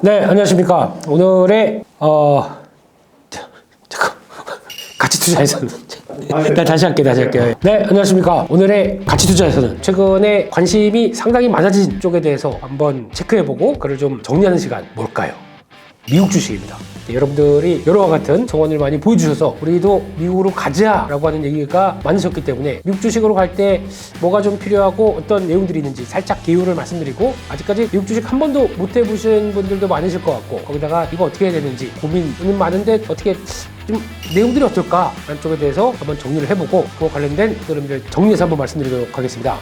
네, 안녕하십니까. 오늘의 잠깐 가치 투자에서는 다시 할게요. 네, 안녕하십니까. 오늘의 가치 투자에서는 최근에 관심이 상당히 많아진 쪽에 대해서 한번 체크해보고 그걸 좀 정리하는 시간 뭘까요? 미국 주식입니다. 네, 여러분들이 여러와 같은 정원을 많이 보여주셔서 우리도 미국으로 가자라고 하는 얘기가 많으셨기 때문에 미국 주식으로 갈 때 뭐가 좀 필요하고 어떤 내용들이 있는지 살짝 개요를 말씀드리고, 아직까지 미국 주식 한 번도 못 해보신 분들도 많으실 것 같고, 거기다가 이거 어떻게 해야 되는지 고민은 많은데 어떻게 좀 내용들이 어떨까 라는 쪽에 대해서 한번 정리를 해보고, 그와 관련된 여러분들 정리해서 한번 말씀드리도록 하겠습니다.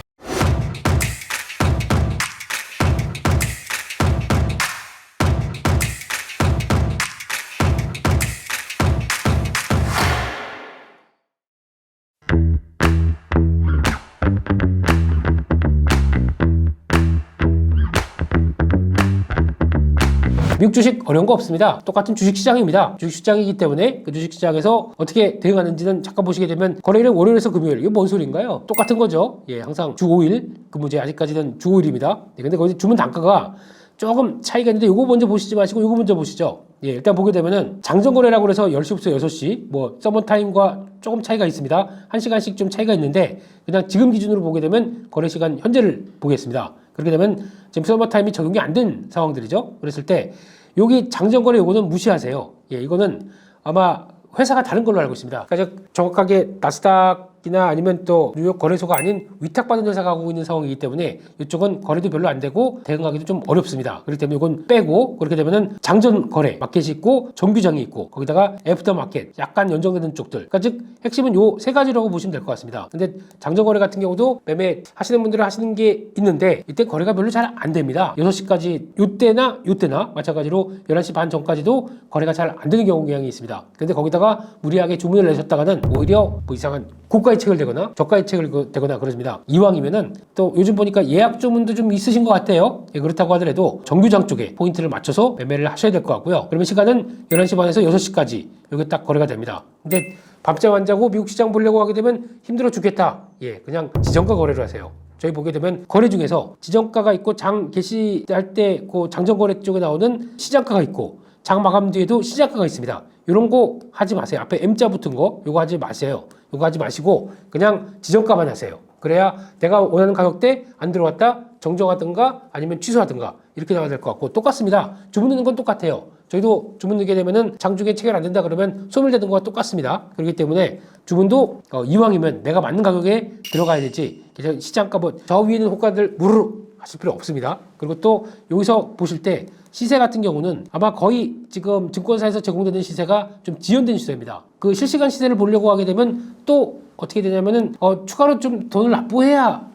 미국 주식 어려운 거 없습니다. 똑같은 주식시장입니다. 주식시장이기 때문에 그 주식시장에서 어떻게 대응하는지는 잠깐 보시게 되면, 거래일은 월요일에서 금요일, 이게 뭔 소리인가요? 똑같은 거죠. 예, 항상 주 5일 근무제, 아직까지는 주 5일입니다. 예, 근데 거기 주문 단가가 조금 차이가 있는데 요거 먼저 보시지 마시고 요거 먼저 보시죠. 예, 일단 보게 되면은 장전거래라고 해서 10시부터 6시 뭐 서머타임과 조금 차이가 있습니다. 1시간씩 좀 차이가 있는데, 그냥 지금 기준으로 보게 되면 거래시간 현재를 보겠습니다. 그렇게 되면 지금 서머타임이 적용이 안 된 상황들이죠. 그랬을 때 여기 장전거래 요거는 무시하세요. 예, 이거는 아마 회사가 다른 걸로 알고 있습니다. 그러니까 정확하게 나스닥이나 아니면 또 뉴욕 거래소가 아닌 위탁받은 회사가 하고 있는 상황이기 때문에 이쪽은 거래도 별로 안 되고 대응하기도 좀 어렵습니다. 그렇기 때문에 이건 빼고, 그렇게 되면은 장전 거래 마켓이 있고 정규장이 있고 거기다가 애프터 마켓 약간 연정되는 쪽들, 그러니까 즉 핵심은 요 세 가지라고 보시면 될 것 같습니다. 근데 장전 거래 같은 경우도 매매 하시는 분들은 하시는 게 있는데 이때 거래가 별로 잘 안 됩니다. 6시까지 요때나 마찬가지로 11시 반 전까지도 거래가 잘 안 되는 경향이 있습니다. 근데 거기다가 무리하게 주문을 내셨다가는 오히려 뭐 이상한 고가의 책을 대거나 저가의 책을 대거나 그러십니다. 이왕이면은 또 요즘 보니까 예약 주문도 좀 있으신 것 같아요. 예, 그렇다고 하더라도 정규장 쪽에 포인트를 맞춰서 매매를 하셔야 될 것 같고요. 그러면 시간은 11시 반에서 6시까지 여기 딱 거래가 됩니다. 근데 밤잠 안 자고 미국 시장 보려고 하게 되면 힘들어 죽겠다. 예, 그냥 지정가 거래를 하세요. 저희 보게 되면 거래 중에서 지정가가 있고 장 개시할 때 그 장전거래 쪽에 나오는 시장가가 있고 장 마감 뒤에도 시장가가 있습니다. 이런 거 하지 마세요. 앞에 M자 붙은 거 요거 하지 마세요. 요거 하지 마시고 그냥 지정가만 하세요. 그래야 내가 원하는 가격대 안 들어왔다 정정하든가 아니면 취소하든가 이렇게 나와야 될 것 같고, 똑같습니다. 주문 넣는 건 똑같아요. 저희도 주문 넣게 되면은 장중에 체결 안 된다 그러면 소멸되는 거와 똑같습니다. 그렇기 때문에 주문도 이왕이면 내가 맞는 가격에 들어가야 되지, 시장가 뭐 저 위에 있는 호가들 무르르 하실 필요 없습니다. 그리고 또 여기서 보실 때 시세 같은 경우는 아마 거의 지금 증권사에서 제공되는 시세가 좀 지연된 시세입니다. 그 실시간 시세를 보려고 하게 되면 또 어떻게 되냐면은 추가로 좀 돈을 납부해야,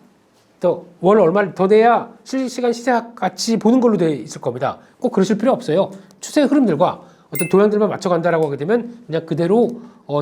또 월 얼마를 더 내야 실시간 시세 같이 보는 걸로 되어 있을 겁니다. 꼭 그러실 필요 없어요. 추세 흐름들과 어떤 동향들만 맞춰간다라고 하게 되면 그냥 그대로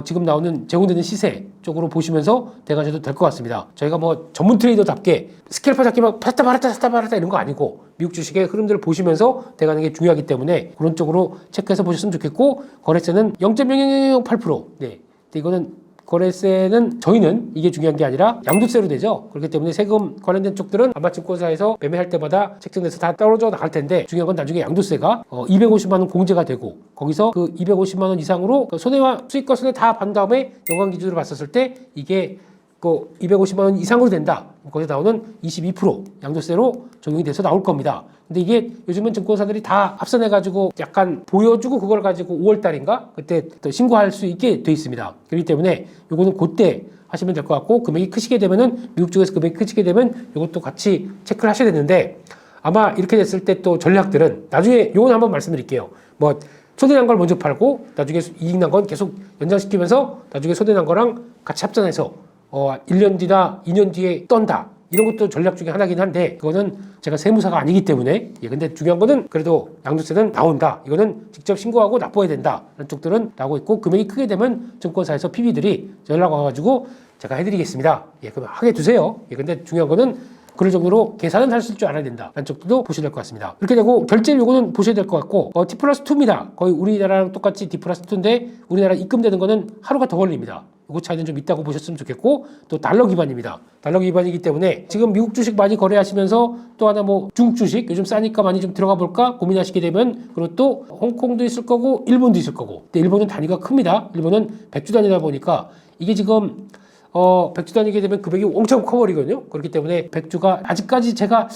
지금 나오는 제공되는 시세 쪽으로 보시면서 대가셔도 될 것 같습니다. 저희가 뭐 전문 트레이더답게 스캘퍼 잡기 막 샀다 말았다 이런 거 아니고 미국 주식의 흐름들을 보시면서 대가는 게 중요하기 때문에 그런 쪽으로 체크해서 보셨으면 좋겠고, 거래세는 0.00008%. 네. 근데 이거는 거래세는 저희는 이게 중요한 게 아니라 양도세로 되죠. 그렇기 때문에 세금 관련된 쪽들은 아마 증권사에서 매매할 때마다 책정돼서 다 떨어져 나갈 텐데, 중요한 건 나중에 양도세가 250만 원 공제가 되고 거기서 그 250만 원 이상으로 손해와 수익과 손해 다 반 다음에 연간 기준으로 봤었을 때 이게 그 250만 원 이상으로 된다. 거기서 나오는 22% 양도세로 적용이 돼서 나올 겁니다. 근데 이게 요즘은 증권사들이 다 합산해가지고 약간 보여주고 그걸 가지고 5월달인가 그때 또 신고할 수 있게 돼 있습니다. 그렇기 때문에 요거는 그때 하시면 될 것 같고, 금액이 크시게 되면은 미국 쪽에서 금액이 크시게 되면 요것도 같이 체크를 하셔야 되는데, 아마 이렇게 됐을 때 또 전략들은 나중에 요건 한번 말씀드릴게요. 뭐 손해난 걸 먼저 팔고 나중에 이익 난 건 계속 연장시키면서 나중에 손해난 거랑 같이 합산해서 1년 뒤나 2년 뒤에 떤다. 이런 것도 전략 중에 하나긴 한데, 그거는 제가 세무사가 아니기 때문에, 예, 근데 중요한 거는 그래도 양도세는 나온다. 이거는 직접 신고하고 납부해야 된다. 이런 쪽들은 나오고 있고, 금액이 크게 되면 증권사에서 PB들이 연락 와가지고 제가 해드리겠습니다. 예, 그럼 하게 두세요. 예, 근데 중요한 거는 그럴 정도로 계산은 할 줄 알아야 된다 라는 쪽도 보셔야 될 것 같습니다. 이렇게 되고 결제 요거는 보셔야 될 것 같고 T+2입니다. 거의 우리나라랑 똑같이 T+2인데 우리나라 입금되는 거는 하루가 더 걸립니다. 요거 차이는 좀 있다고 보셨으면 좋겠고, 또 달러 기반입니다. 달러 기반이기 때문에 지금 미국 주식 많이 거래하시면서 또 하나 뭐 중국 주식 요즘 싸니까 많이 좀 들어가 볼까 고민하시게 되면, 그리고 또 홍콩도 있을 거고 일본도 있을 거고, 근데 일본은 단위가 큽니다. 일본은 100주 단위다 보니까 이게 지금 100주 단위게 되면 금액이 엄청 커버리거든요. 그렇기 때문에 100주가 아직까지 제가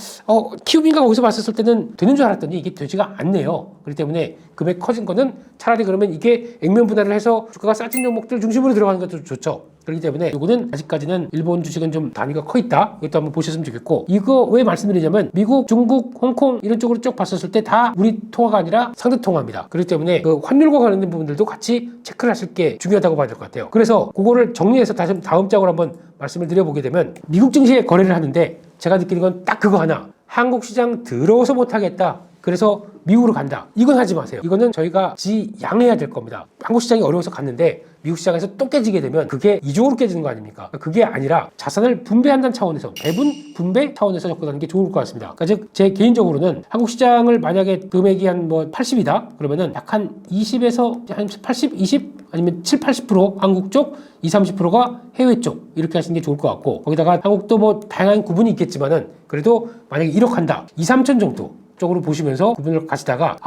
키움인가 거기서 봤었을 때는 되는 줄 알았더니 이게 되지가 않네요. 그렇기 때문에 금액 커진 거는 차라리 그러면 이게 액면 분할을 해서 주가가 싸진 종목들 중심으로 들어가는 것도 좋죠. 그렇기 때문에 이거는 아직까지는 일본 주식은 좀 단위가 커 있다. 이것도 한번 보셨으면 좋겠고, 이거 왜 말씀드리냐면 미국, 중국, 홍콩 이런 쪽으로 쭉 봤었을 때 다 우리 통화가 아니라 상대 통화입니다. 그렇기 때문에 그 환율과 관련된 부분들도 같이 체크를 하실 게 중요하다고 봐야 될 것 같아요. 그래서 그거를 정리해서 다시 다음 장으로 한번 말씀을 드려보게 되면, 미국 증시에 거래를 하는데 제가 느끼는 건 딱 그거 하나, 한국 시장 들어오서 못하겠다, 그래서 미국으로 간다, 이건 하지 마세요. 이거는 저희가 지양해야 될 겁니다. 한국 시장이 어려워서 갔는데 미국 시장에서 또 깨지게 되면 그게 이중으로 깨지는 거 아닙니까? 그게 아니라 자산을 분배한다는 차원에서, 배분 분배 차원에서 접근하는 게 좋을 것 같습니다. 그러니까 즉 제 개인적으로는 한국 시장을 만약에 금액이 한 뭐 80이다 그러면은 약 한 20에서 한 80, 20 아니면 7, 80% 한국 쪽, 20, 30%가 해외 쪽, 이렇게 하시는 게 좋을 것 같고, 거기다가 한국도 뭐 다양한 구분이 있겠지만은 그래도 만약에 1억 한다, 2, 3천 정도 쪽으로 보시면서 구분을 가시다가,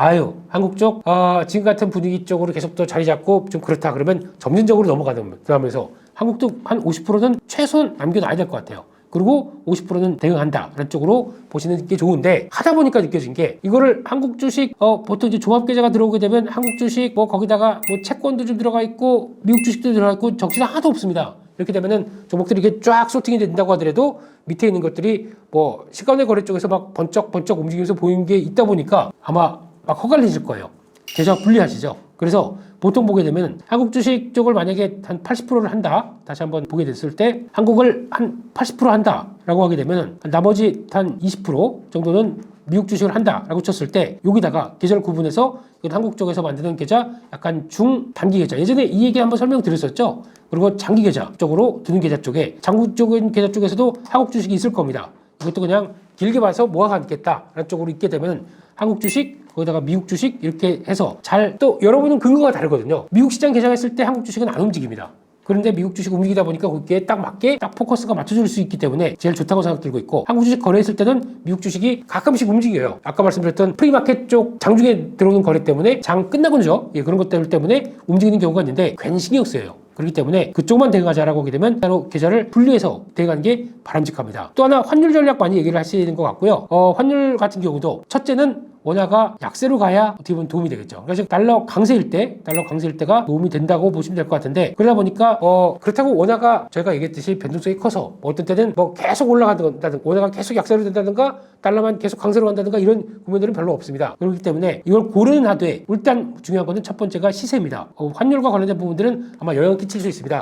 한국 쪽 지금 같은 분위기 쪽으로 계속 더 자리 잡고 좀 그렇다 그러면 점진적으로 넘어가면서 한국도 한 50%는 최소한 남겨놔야 될 것 같아요. 그리고 50%는 대응한다 라는 쪽으로 보시는 게 좋은데, 하다 보니까 느껴진 게, 이거를 한국 주식 보통 이제 종합 계좌가 들어오게 되면 한국 주식 뭐 거기다가 뭐 채권도 좀 들어가 있고 미국 주식도 들어가 있고 적시는 하나도 없습니다. 이렇게 되면은 종목들이 이렇게 쫙 소팅이 된다고 하더라도 밑에 있는 것들이 뭐 시간의 거래 쪽에서 막 번쩍 움직이면서 보이는 게 있다 보니까 아마 막 허갈리실 거예요. 계좌가 불리하시죠. 그래서 보통 보게 되면 한국 주식 쪽을 만약에 한 80%를 한다, 다시 한번 보게 됐을 때 한국을 한 80% 한다 라고 하게 되면 나머지 한 20% 정도는 미국 주식을 한다 라고 쳤을 때, 여기다가 계좌를 구분해서 한국 쪽에서 만드는 계좌, 약간 중단기 계좌, 예전에 이 얘기 한번 설명드렸었죠. 그리고 장기 계좌 쪽으로 두는 계좌 쪽에, 장기적인 계좌 쪽에서도 한국 주식이 있을 겁니다. 이것도 그냥 길게 봐서 모아가겠다 라는 쪽으로 있게 되면 한국 주식, 거기다가 미국 주식 이렇게 해서 잘, 또 여러분은 근거가 다르거든요. 미국 시장 개장했을 때 한국 주식은 안 움직입니다. 그런데 미국 주식 움직이다 보니까 거기에 딱 맞게 딱 포커스가 맞춰줄 수 있기 때문에 제일 좋다고 생각 들고 있고, 한국 주식 거래했을 때는 미국 주식이 가끔씩 움직여요. 아까 말씀드렸던 프리마켓 쪽 장중에 들어오는 거래 때문에, 장 끝나고죠. 그런 것들 때문에 움직이는 경우가 있는데 괜히 신경 쓰여요. 그렇기 때문에 그쪽만 대응하자라고 하게 되면 따로 계좌를 분리해서 대응하는 게 바람직합니다. 또 하나 환율 전략 많이 얘기를 하시는 것 같고요. 환율 같은 경우도 첫째는 원화가 약세로 가야 어떻게 보면 도움이 되겠죠. 그래서 달러 강세일 때가 도움이 된다고 보시면 될 것 같은데, 그러다 보니까 그렇다고 원화가 저희가 얘기했듯이 변동성이 커서 어떤 때는 뭐 계속 올라간다든가, 원화가 계속 약세로 된다든가, 달러만 계속 강세로 간다든가, 이런 국면들은 별로 없습니다. 그렇기 때문에 이걸 고르는 하되, 일단 중요한 거는 첫 번째가 시세입니다. 환율과 관련된 부분들은 아마 영향을 끼칠 수 있습니다.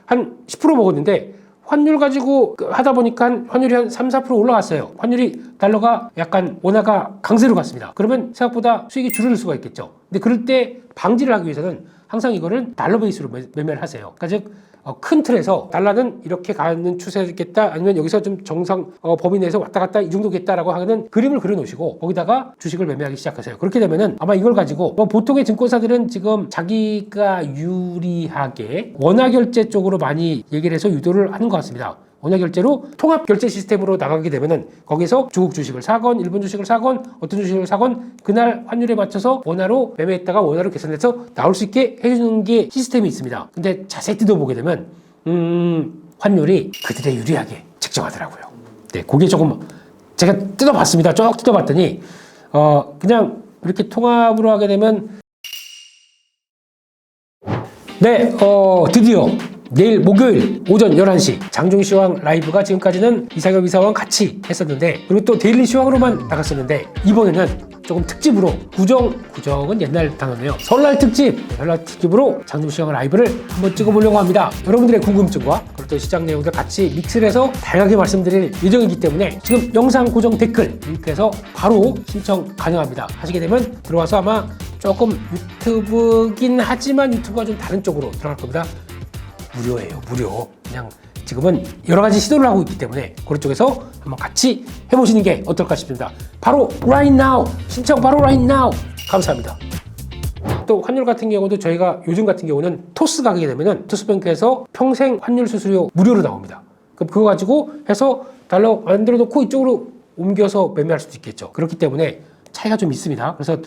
한 10% 먹었는데 환율 가지고 하다 보니까 환율이 한 3, 4% 올라갔어요. 환율이, 달러가 약간 원화가 강세로 갔습니다. 그러면 생각보다 수익이 줄어들 수가 있겠죠. 근데 그럴 때 방지를 하기 위해서는 항상 이거를 달러 베이스로 매매를 하세요. 그러니까 즉 큰 틀에서 달러는 이렇게 가는 추세겠다, 아니면 여기서 좀 정상 범위 내에서 왔다 갔다 이 정도겠다라고 하는 그림을 그려 놓으시고 거기다가 주식을 매매하기 시작하세요. 그렇게 되면은 아마 이걸 가지고 보통의 증권사들은 지금 자기가 유리하게 원화 결제 쪽으로 많이 얘기를 해서 유도를 하는 것 같습니다. 원화 결제로 통합 결제 시스템으로 나가게 되면은 거기서 중국 주식을 사건, 일본 주식을 사건, 어떤 주식을 사건, 그날 환율에 맞춰서 원화로 매매했다가 원화로 계산해서 나올 수 있게 해주는 게 시스템이 있습니다. 근데 자세히 뜯어보게 되면 환율이 그들에 유리하게 책정하더라고요. 네, 그게 조금 제가 뜯어봤습니다. 쭉 뜯어봤더니 그냥 이렇게 통합으로 하게 되면, 네, 드디어 내일 목요일 오전 11시 장중시황 라이브가 지금까지는 이상엽 이사와 같이 했었는데, 그리고 또 데일리 시황으로만 나갔었는데, 이번에는 조금 특집으로 구정은 옛날 단어네요. 설날 특집으로 장중시황 라이브를 한번 찍어보려고 합니다. 여러분들의 궁금증과 그리고 또 시장 내용들 같이 믹스를 해서 다양하게 말씀드릴 예정이기 때문에 지금 영상 고정 댓글 링크에서 바로 신청 가능합니다. 하시게 되면 들어와서 아마 조금 유튜브긴 하지만 유튜브가 좀 다른 쪽으로 들어갈 겁니다. 무료예요, 무료. 그냥 지금은 여러 가지 시도를 하고 있기 때문에 그런 쪽에서 한번 같이 해보시는 게 어떨까 싶습니다. 바로 right now 신청 바로 right now 감사합니다. 또 환율 같은 경우도 저희가 요즘 같은 경우는 토스 가게 되면은 토스뱅크에서 평생 환율 수수료 무료로 나옵니다. 그럼 그거 가지고 해서 달러 만들어 놓고 이쪽으로 옮겨서 매매할 수도 있겠죠. 그렇기 때문에 차이가 좀 있습니다. 그래서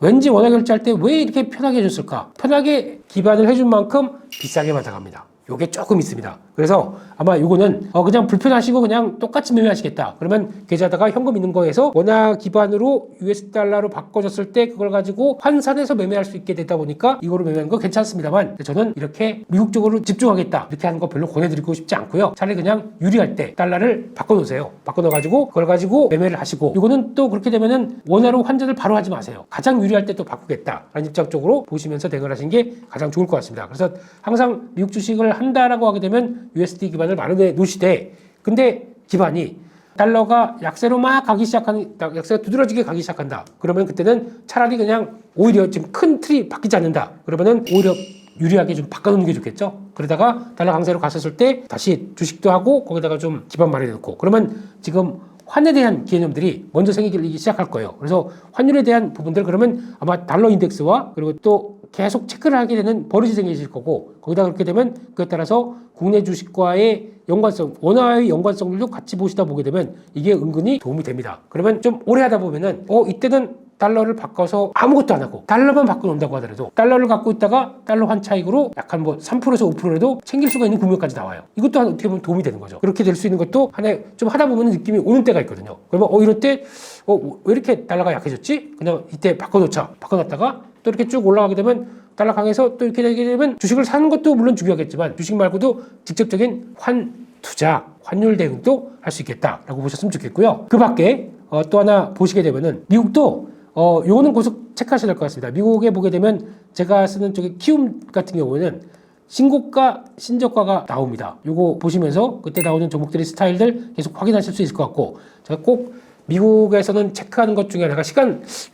왠지 원화 결제할 때 왜 이렇게 편하게 해줬을까? 편하게 기반을 해준 만큼 비싸게 받아갑니다. 요게 조금 있습니다. 그래서 아마 요거는 그냥 불편하시고 그냥 똑같이 매매하시겠다. 그러면 계좌다가 현금 있는 거에서 원화 기반으로 US 달러로 바꿔줬을 때 그걸 가지고 환산해서 매매할 수 있게 되다 보니까 이거로 매매하는 거 괜찮습니다만 저는 이렇게 미국 쪽으로 집중하겠다. 이렇게 하는 거 별로 권해드리고 싶지 않고요. 차라리 그냥 유리할 때 달러를 바꿔놓으세요. 바꿔놓아가지고 그걸 가지고 매매를 하시고 이거는 또 그렇게 되면은 원화로 환전을 바로 하지 마세요. 가장 유리할 때 또 바꾸겠다라는 입장 쪽으로 보시면서 대응을 하시는 게 가장 좋을 것 같습니다. 그래서 항상 미국 주식을 한다라고 하게 되면 USD 기반을 마련해 놓으시되 근데 기반이 달러가 약세로 막 가기 시작하는 약세가 두드러지게 가기 시작한다. 그러면 그때는 차라리 그냥 오히려 지금 큰 틀이 바뀌지 않는다. 그러면은 오히려 유리하게 좀 바꿔놓는 게 좋겠죠. 그러다가 달러 강세로 갔었을 때 다시 주식도 하고 거기다가 좀 기반 마련해 놓고 그러면 지금 환에 대한 개념들이 먼저 생기기 시작할 거예요. 그래서 환율에 대한 부분들 그러면 아마 달러 인덱스와 그리고 또 계속 체크를 하게 되는 버릇이 생기실 거고 거기다 그렇게 되면 그에 따라서 국내 주식과의 연관성, 원화의 연관성들도 같이 보게 되면 이게 은근히 도움이 됩니다. 그러면 좀 오래 하다 보면은 이때는 달러를 바꿔서 아무것도 안 하고 달러만 바꿔놓는다고 하더라도 달러를 갖고 있다가 달러 환 차익으로 약간 뭐 3%에서 5%라도 챙길 수가 있는 국면까지 나와요. 이것도 어떻게 보면 도움이 되는 거죠. 그렇게 될 수 있는 것도 하나의 좀 하다 보면 느낌이 오는 때가 있거든요. 그러면 이럴 때 왜 이렇게 달러가 약해졌지? 그냥 이때 바꿔놨다가 또 이렇게 쭉 올라가게 되면 달러 강해서 또 이렇게 되게 되면 주식을 사는 것도 물론 중요하겠지만 주식 말고도 직접적인 환 투자, 환율 대응도 할 수 있겠다라고 보셨으면 좋겠고요. 그 밖에 또 하나 보시게 되면은 미국도 요거는 계속 체크하셔야 될 것 같습니다. 미국에 보게 되면 제가 쓰는 쪽에 키움 같은 경우에는 신고가, 신저가가 나옵니다. 요거 보시면서 그때 나오는 종목들의 스타일들 계속 확인하실 수 있을 것 같고 제가 꼭 미국에서는 체크하는 것 중에 하나가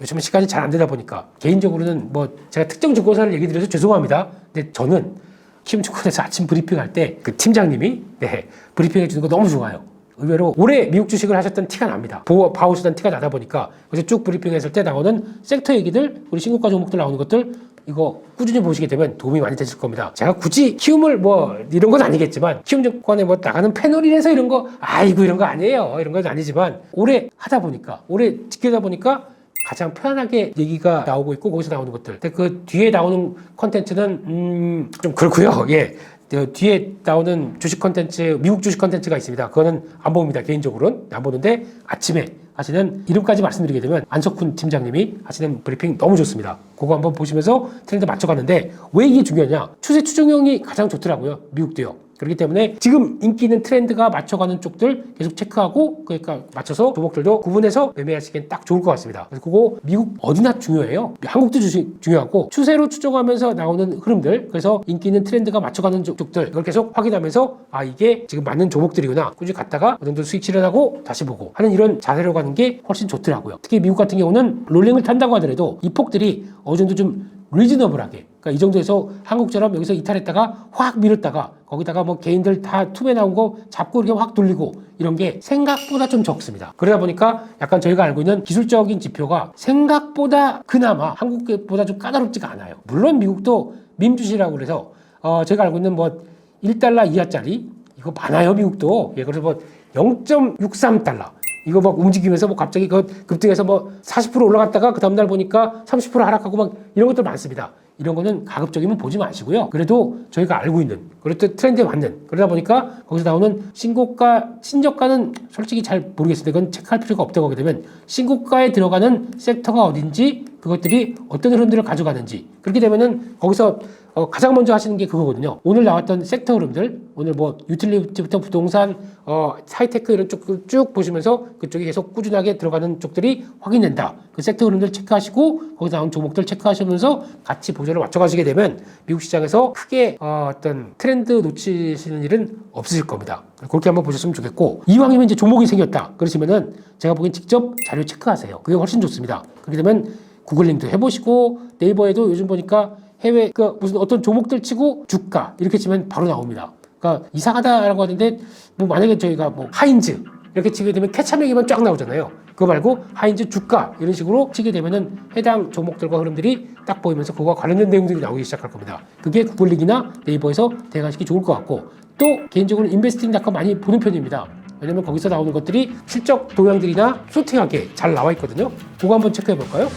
요즘은 시간이 잘 안 되다 보니까 개인적으로는 뭐 제가 특정 증권사를 얘기 드려서 죄송합니다. 근데 저는 키움증권에서 아침 브리핑할 때 그 팀장님이 브리핑해 주는 거 너무 좋아요. 의외로 오래 미국 주식을 하셨던 티가 납니다. 봐오시던 티가 나다 보니까 그래서 쭉 브리핑했을 때 나오는 섹터 얘기들, 우리 신고가 종목들 나오는 것들 이거 꾸준히 보시게 되면 도움이 많이 되실 겁니다. 제가 굳이 키움을 뭐 이런 건 아니겠지만 키움증권에 뭐 나가는 패널이라서 이런 거 이런 거 아니에요. 이런 건 아니지만 오래 하다 보니까 오래 지켜다 보니까 가장 편안하게 얘기가 나오고 있고 거기서 나오는 것들. 근데 그 뒤에 나오는 컨텐츠는 좀 그렇고요. 예. 뒤에 나오는 주식 컨텐츠, 미국 주식 컨텐츠가 있습니다. 그거는 안 봅니다. 개인적으로는 안 보는데 아침에 하시는 이름까지 말씀드리게 되면 안석훈 팀장님이 하시는 브리핑 너무 좋습니다. 그거 한번 보시면서 트렌드 맞춰가는데 왜 이게 중요하냐? 추세 추정형이 가장 좋더라고요. 미국도요. 그렇기 때문에 지금 인기 있는 트렌드가 맞춰가는 쪽들 계속 체크하고 그러니까 맞춰서 종목들도 구분해서 매매하시기엔 딱 좋을 것 같습니다. 그래서 그거 미국 어디나 중요해요. 한국도 주식 중요하고 추세로 추정하면서 나오는 흐름들 그래서 인기 있는 트렌드가 맞춰가는 쪽들 이걸 계속 확인하면서 이게 지금 맞는 종목들이구나. 꾸준히 갔다가 어느 정도 수익 실현하고 다시 보고 하는 이런 자세로 가는 게 훨씬 좋더라고요. 특히 미국 같은 경우는 롤링을 탄다고 하더라도 이 폭들이 어느 정도 좀 리즈너블하게 그러니까 이 정도에서 한국처럼 여기서 이탈했다가 확 밀었다가 거기다가 뭐 개인들 다 투매 나온 거 잡고 이렇게 확 돌리고 이런 게 생각보다 좀 적습니다. 그러다 보니까 약간 저희가 알고 있는 기술적인 지표가 생각보다 그나마 한국보다 좀 까다롭지가 않아요. 물론 미국도 밈주시라고 그래서 제가 알고 있는 뭐 1달러 이하짜리 이거 많아요 미국도. 예, 그래서 뭐 0.63달러 이거 막 움직이면서 뭐 갑자기 그 급등해서 뭐 40% 올라갔다가 그 다음날 보니까 30% 하락하고 막 이런 것들 많습니다. 이런 거는 가급적이면 보지 마시고요. 그래도 저희가 알고 있는 그래도 트렌드에 맞는 그러다 보니까 거기서 나오는 신고가, 신저가는 솔직히 잘 모르겠습니다. 이건 체크할 필요가 없다고 하게 되면 신고가에 들어가는 섹터가 어딘지 그것들이 어떤 흐름들을 가져가는지 그렇게 되면은 거기서 가장 먼저 하시는 게 그거거든요. 오늘 나왔던 섹터 흐름들, 오늘 뭐 유틸리티부터 부동산, 하이테크 이런 쪽들 쭉 보시면서 그쪽이 계속 꾸준하게 들어가는 쪽들이 확인된다. 그 섹터 흐름들 체크하시고 거기서 나온 종목들 체크하시면서 같이 보조를 맞춰가시게 되면 미국 시장에서 크게 어떤 트렌드 놓치시는 일은 없으실 겁니다. 그렇게 한번 보셨으면 좋겠고 이왕이면 이제 종목이 생겼다. 그러시면은 제가 보기엔 직접 자료 체크하세요. 그게 훨씬 좋습니다. 그렇게 되면 구글링도 해보시고 네이버에도 요즘 보니까 해외 무슨 어떤 종목들 치고 주가 이렇게 치면 바로 나옵니다. 그러니까 이상하다라고 하는데 뭐 만약에 저희가 뭐 하인즈 이렇게 치게 되면 캐차명이만 쫙 나오잖아요. 그거 말고 하인즈 주가 이런 식으로 치게 되면은 해당 종목들과 흐름들이 딱 보이면서 그거와 관련된 내용들이 나오기 시작할 겁니다. 그게 구글릭이나 네이버에서 대응하시기 좋을 것 같고, 또 개인적으로 인베스팅닷컴 많이 보는 편입니다. 왜냐면 거기서 나오는 것들이 실적 동향들이나 쏘팅하게 잘 나와 있거든요. 그거 한번 체크해 볼까요?